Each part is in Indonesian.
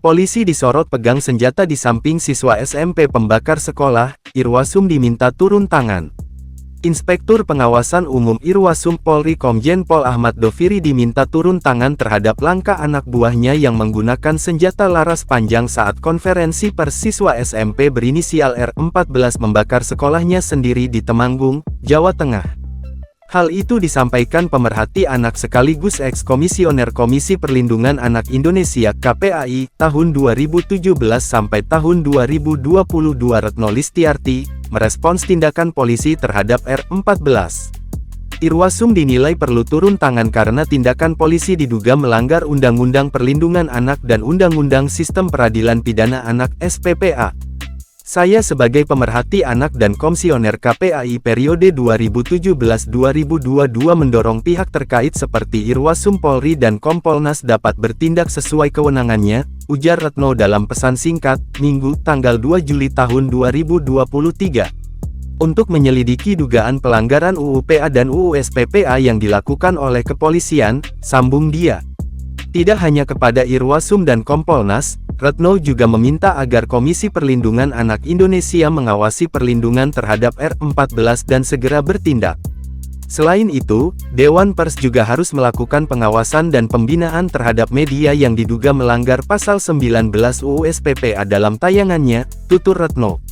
Polisi disorot pegang senjata di samping siswa SMP pembakar sekolah. Irwasum diminta turun tangan. Inspektur Pengawasan Umum Irwasum Polri Komjen Pol Ahmad Doviri diminta turun tangan terhadap langkah anak buahnya yang menggunakan senjata laras panjang saat konferensi pers siswa SMP berinisial R14 membakar sekolahnya sendiri di Temanggung, Jawa Tengah. Hal itu disampaikan pemerhati anak sekaligus eks-komisioner Komisi Perlindungan Anak Indonesia (KPAI) tahun 2017 sampai tahun 2022 Retno Listiarti, merespons tindakan polisi terhadap R14. Irwasum dinilai perlu turun tangan karena tindakan polisi diduga melanggar Undang-Undang Perlindungan Anak dan Undang-Undang Sistem Peradilan Pidana Anak (SPPA). Saya sebagai pemerhati anak dan komisioner KPAI periode 2017-2022 mendorong pihak terkait seperti Irwasum Polri dan Kompolnas dapat bertindak sesuai kewenangannya, ujar Retno dalam pesan singkat, Minggu, tanggal 2 Juli tahun 2023. Untuk menyelidiki dugaan pelanggaran UU PA dan UU SPPA yang dilakukan oleh kepolisian, sambung dia. Tidak hanya kepada Irwasum dan Kompolnas, Retno juga meminta agar Komisi Perlindungan Anak Indonesia mengawasi perlindungan terhadap R14 dan segera bertindak. Selain itu, Dewan Pers juga harus melakukan pengawasan dan pembinaan terhadap media yang diduga melanggar pasal 19 UU SPPA dalam tayangannya, tutur Retno.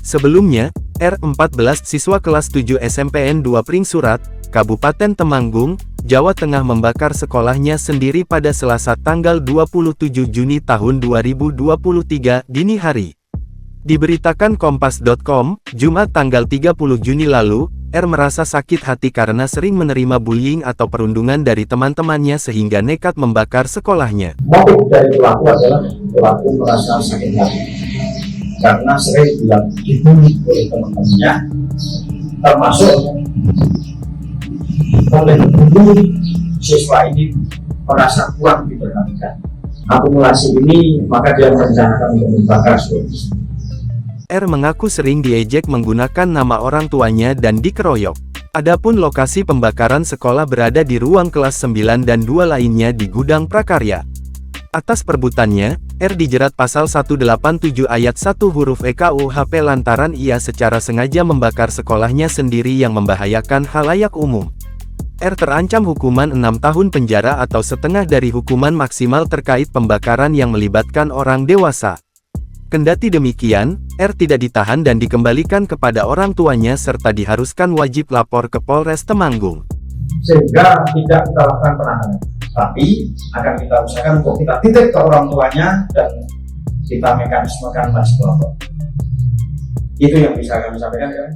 Sebelumnya, R14 siswa kelas 7 SMPN 2 Pringsurat, Kabupaten Temanggung, Jawa Tengah membakar sekolahnya sendiri pada Selasa tanggal 27 Juni tahun 2023 dini hari. Diberitakan Kompas.com, Jumat tanggal 30 Juni lalu, R merasa sakit hati karena sering menerima bullying atau perundungan dari teman-temannya sehingga nekat membakar sekolahnya. Motif dari pelaku adalah pelaku merasa sakit hati karena sering dibully oleh teman-temannya, termasuk oleh guru siswa ini merasa kurang diperhatikan. Akumulasi ini maka dia merencanakan untuk membakar sekolah. R mengaku sering diejek menggunakan nama orang tuanya dan dikeroyok. Adapun lokasi pembakaran sekolah berada di ruang kelas 9 dan 2 lainnya di gudang prakarya. Atas perbutannya, R dijerat pasal 187 ayat 1 huruf E KUHP lantaran ia secara sengaja membakar sekolahnya sendiri yang membahayakan halayak umum. R terancam hukuman 6 tahun penjara atau setengah dari hukuman maksimal terkait pembakaran yang melibatkan orang dewasa. Kendati demikian, R tidak ditahan dan dikembalikan kepada orang tuanya serta diharuskan wajib lapor ke Polres Temanggung. Sehingga tidak kita lakukan penahanan, tapi akan kita usahakan untuk kita titik ke orang tuanya dan kita mekanismekan wajib lapor. Itu yang bisa kami sampaikan ya.